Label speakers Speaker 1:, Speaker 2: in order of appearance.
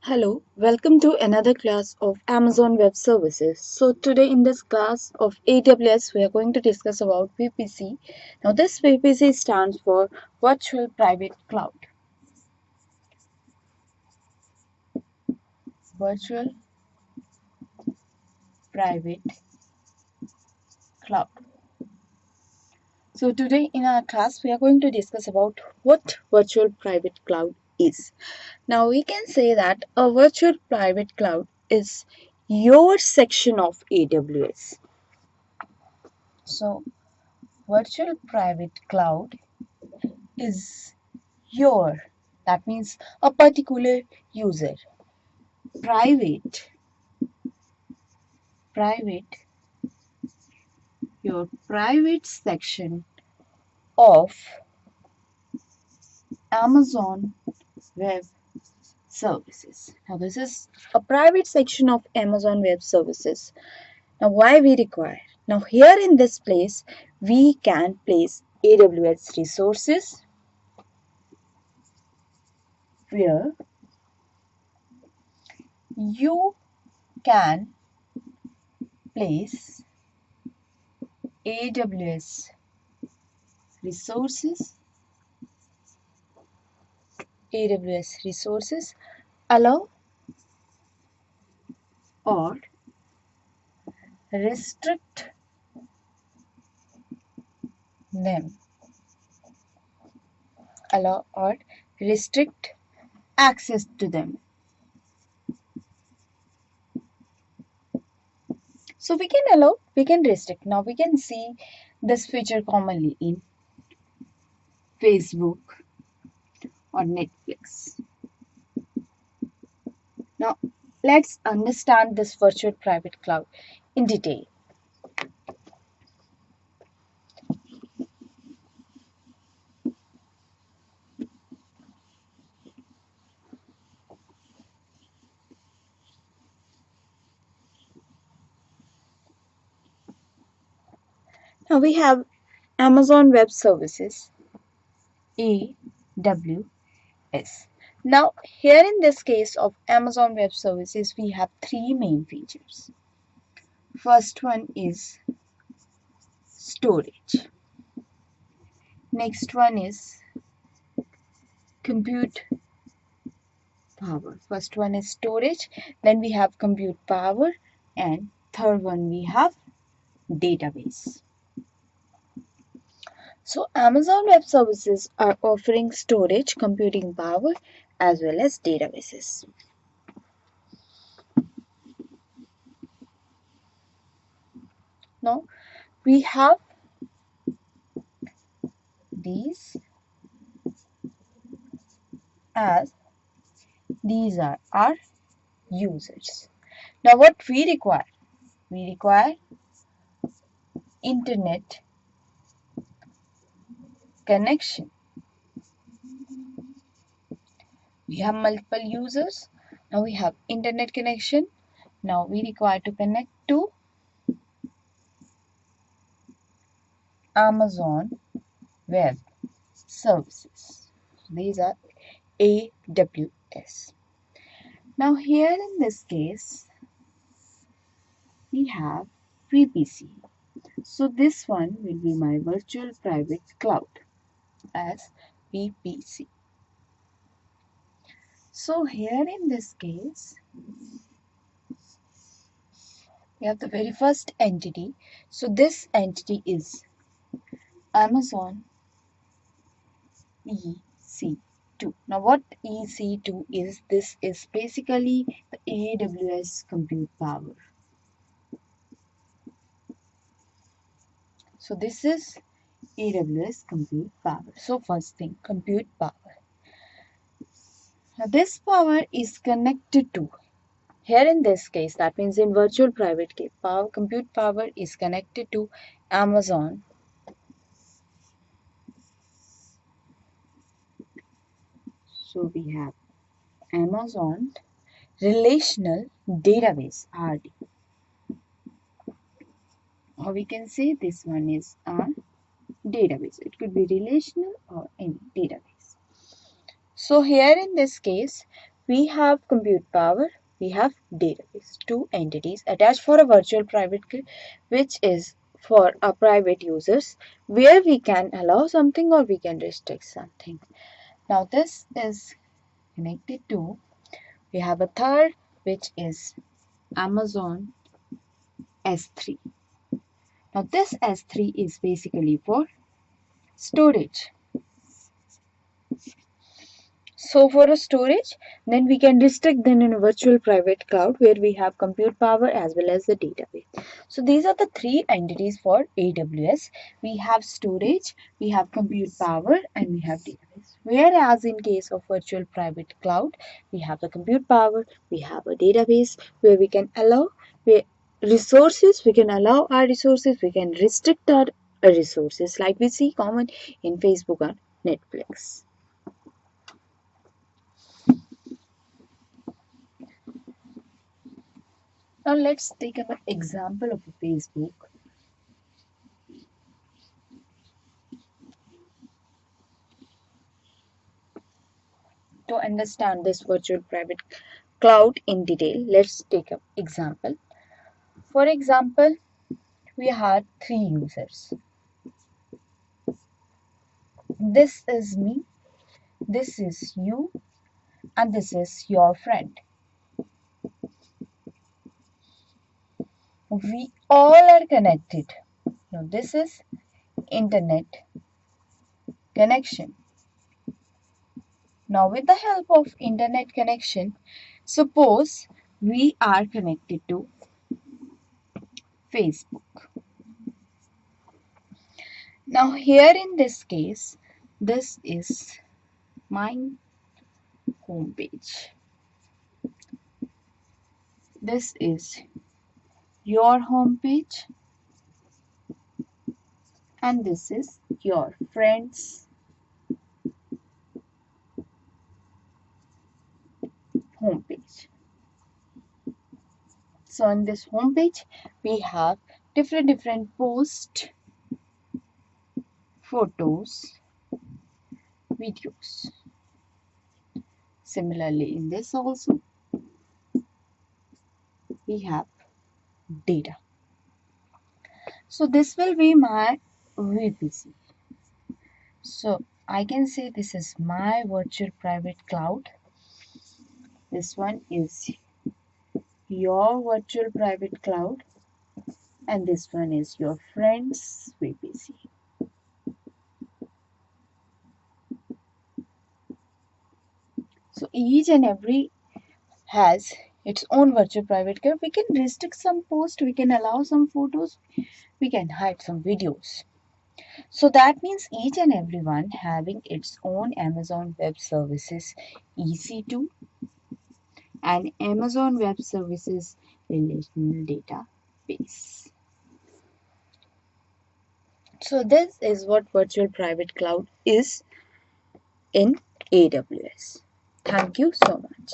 Speaker 1: Hello, welcome to another class of Amazon Web Services. So today in this class of AWS, we are going to discuss about VPC. Now this VPC stands for Virtual Private Cloud. Virtual Private Cloud. So today in our class, we are going to discuss about what Virtual Private Cloud is. Now we can say that a Virtual Private Cloud is your section of AWS. So Virtual Private Cloud is that means a particular user. Private your private section of Amazon Web Services. Now this is a private section of Amazon Web Services. Now why we require? Now here in this place we can place AWS resources where you can place AWS resources allow or restrict them allow or restrict access to them. So we can allow, we can restrict. Now we can see this feature commonly in Facebook or Netflix. Now let's understand this virtual private cloud in detail. Now we have Amazon Web Services, AWS. Now here in this case of Amazon Web Services, we have three main features. First one is storage. Next one is compute power. First one is storage, then we have compute power, and third one we have database. So Amazon Web Services are offering storage, computing power as well as databases. Now we have these as these are our users. Now what we require? We require internet connection. We have multiple users. Now we have internet connection. Now we require to connect to Amazon Web Services. These are AWS. Now here in this case, we have VPC. So this one will be my virtual private cloud as VPC. So here in this case, we have the very first entity. So this entity is Amazon EC2. Now what EC2 is? This is basically the AWS compute power. So this is AWS compute power. So first thing, compute power. Now this power is connected to, here in this case, that means in virtual private key, compute power is connected to Amazon So we have Amazon relational database RD. Or we can say this one is our database. It could be relational or any database. So here in this case, we have compute power, we have database, two entities attached for a virtual private key, which is for our private users, where we can allow something or we can restrict something. Now this is connected to, we have a third, which is Amazon S3. Now this S3 is basically for storage. So for a storage, then we can restrict them in a virtual private cloud where we have compute power as well as the database. So these are the three entities for AWS. We have storage, we have compute power, and we have database. Whereas in case of virtual private cloud, we have the compute power, we have a database where we can allow resources, we can allow our resources, we can restrict our resources like we see common in Facebook and Netflix. Now let's take an example of a Facebook. To understand this virtual private cloud in detail, let's take an example. For example, we had three users. This is me, this is you, and this is your friend. We all are connected. Now this is internet connection. Now with the help of internet connection, suppose we are connected to Facebook. Now here in this case, this is my home page. This is your home page and this is your friend's home page. So on this home page, we have different posts, photos, videos. Similarly, in this also, we have data. So this will be my VPC. So I can say this is my virtual private cloud. This one is your virtual private cloud and this one is your friend's VPC. So each and every has its own virtual private cloud. We can restrict some posts, we can allow some photos, we can hide some videos. So that means each and every one having its own Amazon Web Services EC2 and Amazon Web Services relational database. So this is what virtual private cloud is in AWS. Thank you so much.